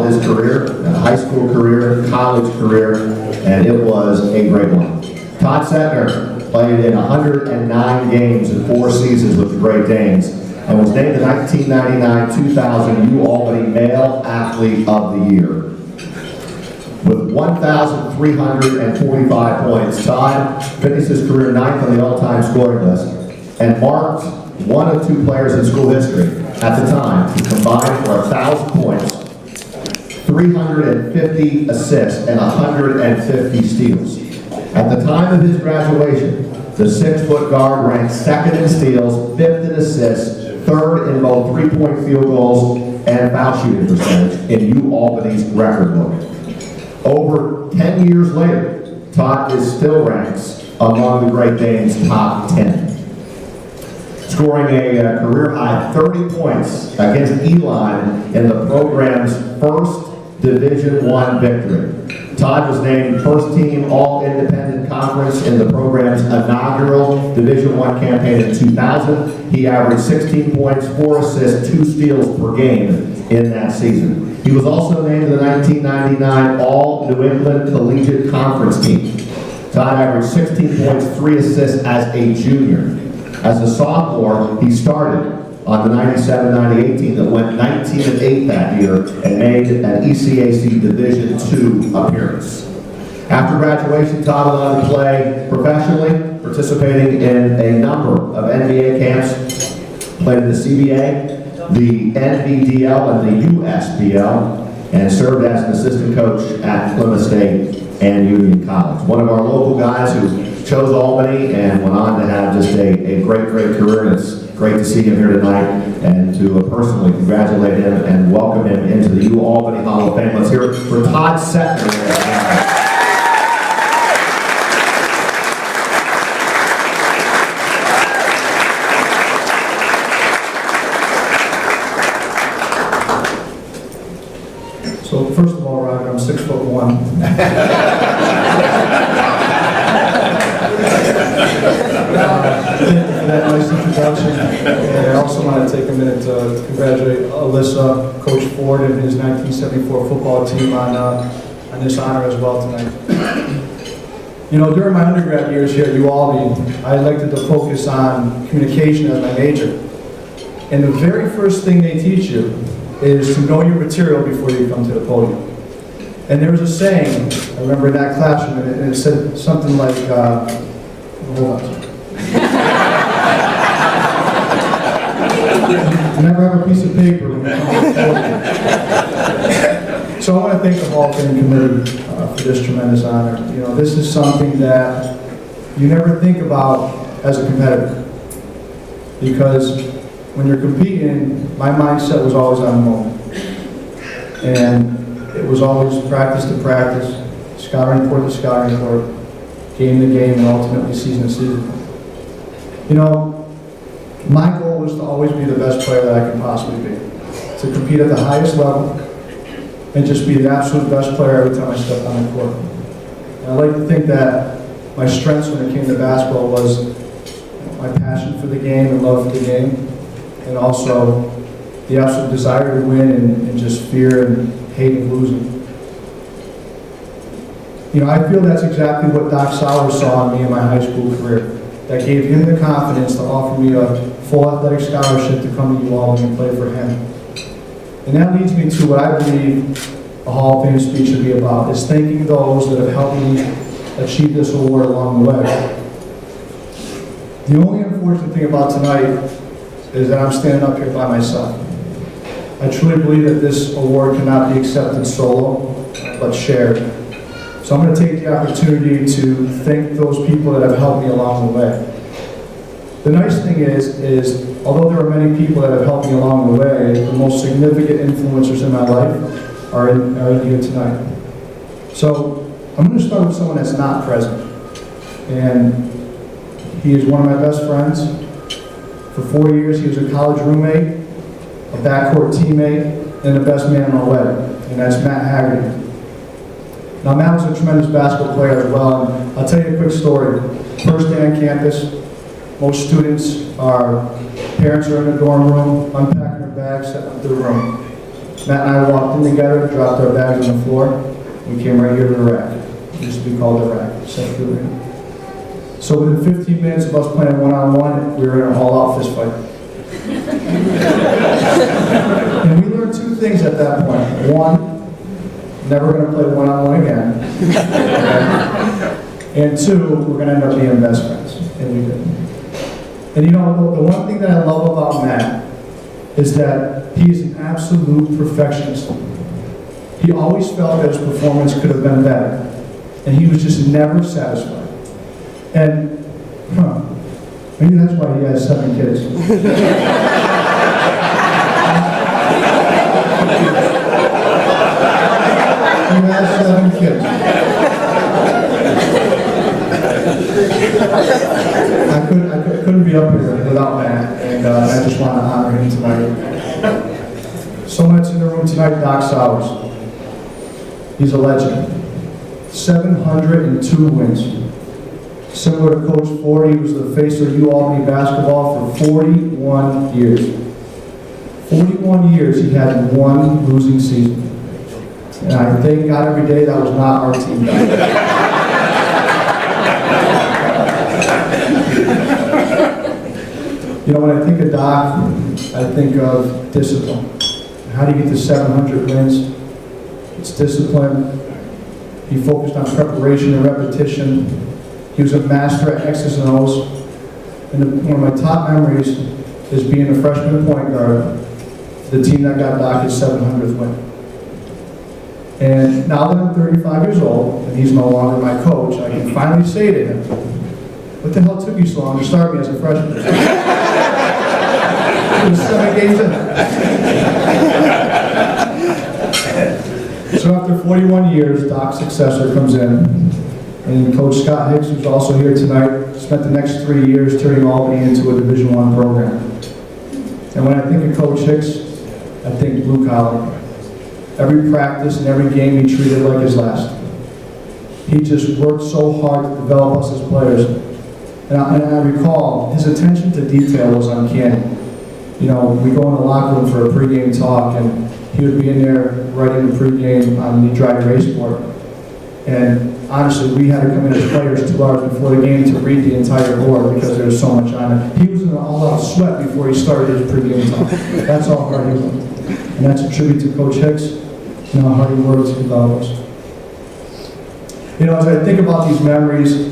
His career, a high school career, college career, and it was a great one. Todd Cetnar played in 109 games in 4 seasons with the Great Danes and was named the 1999-2000 UAlbany Male Athlete of the Year. With 1,345 points, Todd finished his career 9th on the all-time scoring list and marked one of 2 players in school history at the time to combine for 1,000 points, 350 assists, and 150 steals. At the time of his graduation, the 6-foot guard ranked 2nd in steals, 5th in assists, 3rd in both 3-point field goals and foul shooting percentage in UAlbany's record book. Over 10 years later, Todd is still ranks among the Great Danes' top 10. Scoring a career-high 30 points against UAlbany in the program's first Division I victory. Todd was named first team All-Independent Conference in the program's inaugural Division I campaign in 2000. He averaged 16 points, 4 assists, 2 steals per game in that season. He was also named the 1999 All-New England Collegiate Conference team. Todd averaged 16 points, 3 assists as a junior. As a sophomore, he started on the 97-98 team that went 19-8 that year and made an ECAC Division II appearance. After graduation, Todd went on to play professionally, participating in a number of NBA camps, played in the CBA, the NBDL, and the USBL, and served as an assistant coach at Plymouth State and Union College. One of our local guys who chose Albany and went on to have just a great career, and it's great to see him here tonight and to personally congratulate him and welcome him into the UAlbany Hall of Fame. Let's hear it for Todd Cetnar. So first of all, Rob, I'm 6'1". Thank you for that nice introduction. And I also want to take a minute to congratulate Alyssa, Coach Ford, and his 1974 football team on this honor as well tonight. You know, during my undergrad years here at UAlbany, I elected to focus on communication as my major. And the very first thing they teach you is to know your material before you come to the podium. And there was a saying, I remember in that classroom, and it said something like, hold on. You never have a piece of paper when you come to the podium. So I want to thank the Hall of Fame Committee for this tremendous honor. You know, this is something that you never think about as a competitor. Because when you're competing, my mindset was always on the moment. And it was always practice to practice, scouting report to scouting report, game to game, and ultimately season to season. You know, my goal was to always be the best player that I could possibly be. To compete at the highest level and just be the absolute best player every time I stepped on the court. And I like to think that my strengths when it came to basketball was my passion for the game and love for the game, and also the absolute desire to win and just fear and hate of losing. You know, I feel that's exactly what Doc Sauer saw in me in my high school career. That gave him the confidence to offer me a full athletic scholarship to come to UAlbany and play for him. And that leads me to what I believe a Hall of Fame speech should be about, is thanking those that have helped me achieve this award along the way. The only unfortunate thing about tonight is that I'm standing up here by myself. I truly believe that this award cannot be accepted solo, but shared. So I'm going to take the opportunity to thank those people that have helped me along the way. The nice thing is although there are many people that have helped me along the way, the most significant influencers in my life are in here tonight. So I'm going to start with someone that's not present. And he is one of my best friends. For 4 years, he was a college roommate, a backcourt teammate, and the best man in our wedding, and that's Matt Haggerty. Now, Matt was a tremendous basketball player as well, and I'll tell you a quick story. First day on campus, most students, parents are in the dorm room, unpacking their bags, setting up their room. Matt and I walked in together, dropped our bags on the floor. We came right here to the rack. It used to be called the rack, Central Arena. So within 15 minutes of us playing one-on-one, we were in a all-out fist fight. And we learned two things at that point. One, never going to play one-on-one again. And two, we're going to end up being best friends. And we did. And you know, the one thing that I love about Matt is that he is an absolute perfectionist. He always felt that his performance could have been better. And he was just never satisfied. And, maybe that's why he has 7 kids. He has 7 kids. I couldn't be up here without Matt, and I just want to honor him tonight. So much in the room tonight, Doc Sowers. He's a legend. 702 wins. Similar to Coach Ford, he was the face of UAlbany basketball for 41 years. 41 years he had one losing season. And I thank God every day that was not our team. You know, when I think of Doc, I think of discipline. How do you get to 700 wins? It's discipline. He focused on preparation and repetition. He was a master at X's and O's. And one of my top memories is being a freshman point guard for the team that got Doc his 700th win. And now that I'm 35 years old, and he's no longer my coach, I can finally say to him, what the hell took you so long to start me as a freshman? It was 7 games in. So after 41 years, Doc's successor comes in. And Coach Scott Hicks, who's also here tonight, spent the next 3 years turning Albany into a Division I program. And when I think of Coach Hicks, I think blue collar. Every practice and every game he treated like his last. He just worked so hard to develop us as players. And I recall his attention to detail was uncanny. You know, we go in the locker room for a pregame talk, and he would be in there writing the pregame on the dry erase board. And honestly, we had to come in as players 2 hours before the game to read the entire board because there was so much on it. He was in an all-out sweat before he started his pregame talk. That's all hard he was. And that's a tribute to Coach Hicks and how hard he worked to develop us. You know, as I think about these memories,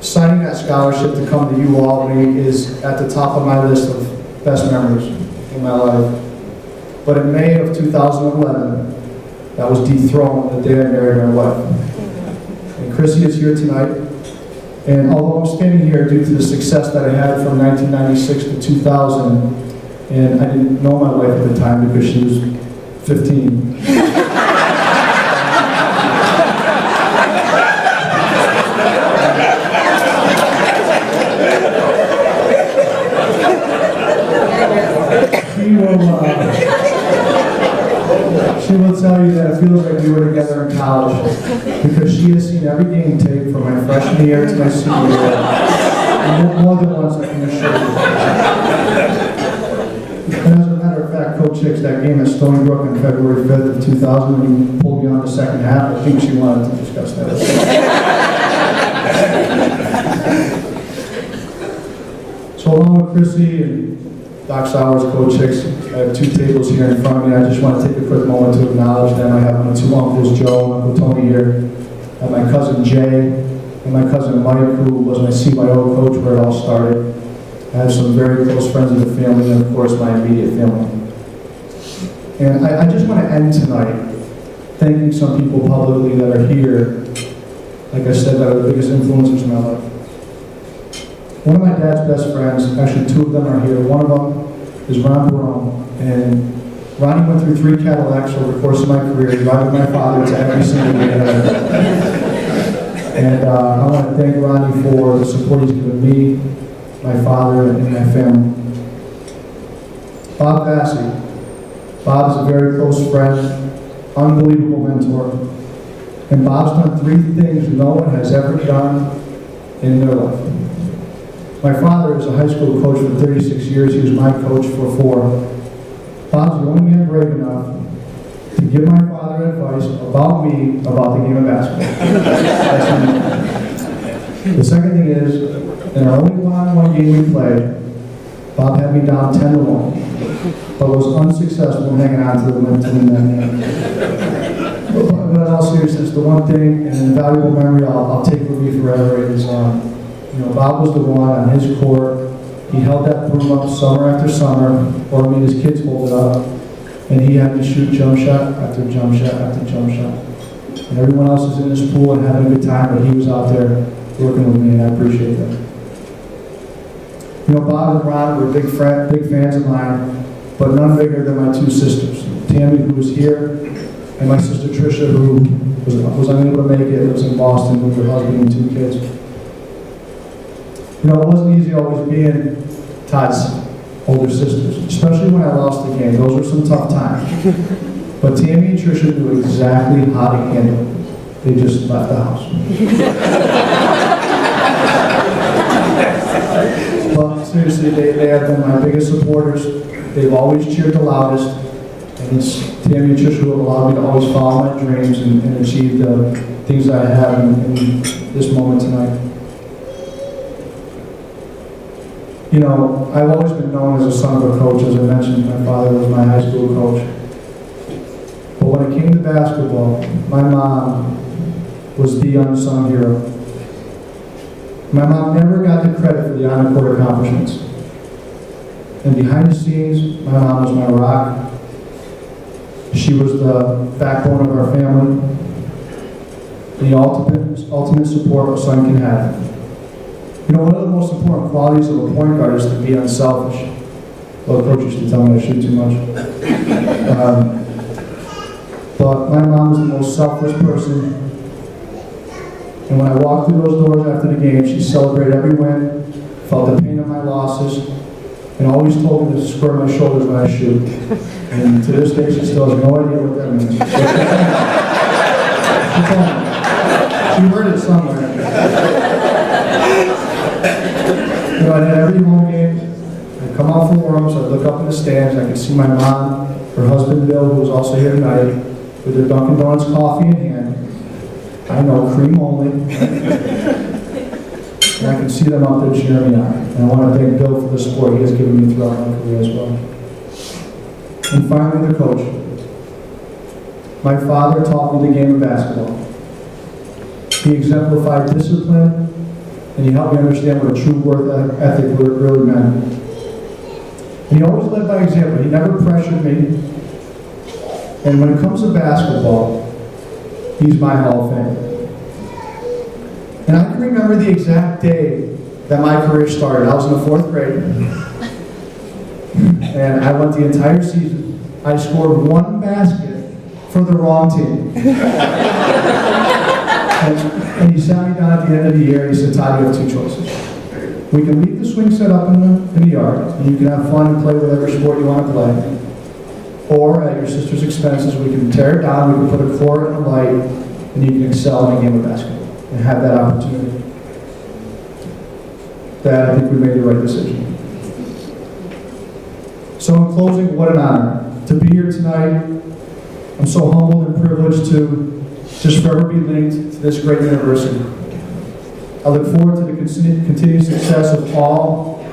signing that scholarship to come to UAlbany is at the top of my list of best memories in my life. But in May of 2011, that was dethroned the day I married my wife. And Chrissy is here tonight. And although I'm standing here due to the success that I had from 1996 to 2000, and I didn't know my wife at the time because she was 15. She will tell you that it feels like we were together in college because she has seen every game tape from my freshman year to my senior year. And more than once, I can assure you. And as a matter of fact, Coach Hicks, that game at Stony Brook on February 5th of 2000, when you pulled me on the second half, I think she wanted to discuss that. So along with Chrissy and Doc Sowers, Coach Hicks, I have 2 tables here in front of me. I just want to take a quick moment to acknowledge them. I have my 2 uncles, Joe and Uncle Tony here. I have my cousin Jay and my cousin Mike, who was my CYO coach where it all started. I have some very close friends of the family and, of course, my immediate family. And I just want to end tonight thanking some people publicly that are here, like I said, that are the biggest influencers in my life. One of my dad's best friends, actually 2 of them are here. One of them is Ron Barone. And Ronnie went through 3 Cadillacs over the course of my career, driving my father to every single game. And I want to thank Ronnie for the support he's given me, my father, and my family. Bob Vassy. Bob is a very close friend, unbelievable mentor. And Bob's done 3 things no one has ever done in their life. My father was a high school coach for 36 years. He was my coach for 4. Bob's the only man brave enough to give my father advice about me about the game of basketball. That's me. The second thing is, in our only one-on-one game we played, Bob had me down 10-1, but was unsuccessful in hanging on to the win that game. But in all seriousness, the one thing and an invaluable memory I'll take with me forever is, Bob was the one on his court. He held that broom up summer after summer, or I mean his kids hold it up, and he had to shoot jump shot after jump shot after jump shot. And everyone else is in this pool and having a good time, but he was out there working with me, and I appreciate that. Bob and Ron were big fans of mine, but none bigger than my two sisters. Tammy, who was here, and my sister Tricia, who was unable to make it, lives in Boston with her husband and 2 kids. It wasn't easy always being Todd's older sisters, especially when I lost the game. Those were some tough times. But Tammy and Tricia knew exactly how to handle it. They just left the house. But seriously, they have been my biggest supporters. They've always cheered the loudest. And it's Tammy and Tricia who have allowed me to always follow my dreams and achieve the things that I have in this moment tonight. I've always been known as a son of a coach. As I mentioned, my father was my high school coach. But when it came to basketball, my mom was the unsung hero. My mom never got the credit for the on-the-court accomplishments. And behind the scenes, my mom was my rock. She was the backbone of our family, the ultimate support a son can have. One of the most important qualities of a point guard is to be unselfish. Well, the coach used to tell me I shoot too much. But my mom was the most selfless person. And when I walked through those doors after the game, she celebrated every win, felt the pain of my losses, and always told me to square my shoulders when I shoot. And to this day, she still has no idea what that means. She told me. She heard it somewhere. At every home game, I'd come out from warm-ups, I'd look up in the stands, I could see my mom, her husband Bill, who was also here tonight, with their Dunkin' Donuts coffee in hand. I know, cream only. And I could see them out there cheering me on. And I want to thank Bill for the support he has given me throughout my career as well. And finally, the coach. My father taught me the game of basketball. He exemplified discipline, and he helped me understand what a true work ethic really meant. And he always led by example. He never pressured me. And when it comes to basketball, he's my Hall of Fame. And I can remember the exact day that my career started. I was in the 4th grade. And I went the entire season. I scored 1 basket for the wrong team. And he sat me down at the end of the year and he said, Todd, you have 2 choices. We can leave the swing set up in the yard, and you can have fun and play whatever sport you want to play. Or at your sister's expenses, we can tear it down, we can put a court and a light, and you can excel in a game of basketball and have that opportunity. Dad, I think we made the right decision. So in closing, what an honor to be here tonight. I'm so humbled and privileged to just forever be linked to this great university. I look forward to the continued success of all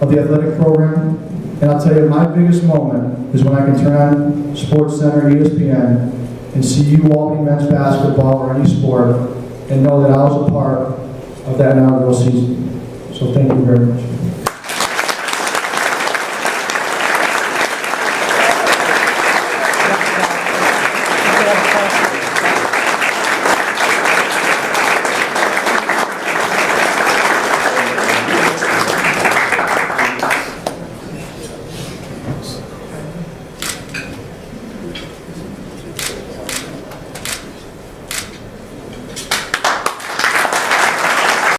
of the athletic program. And I'll tell you, my biggest moment is when I can turn on Cetnar, ESPN, and see UAlbany men's basketball or any sport, and know that I was a part of that inaugural season. So thank you very much.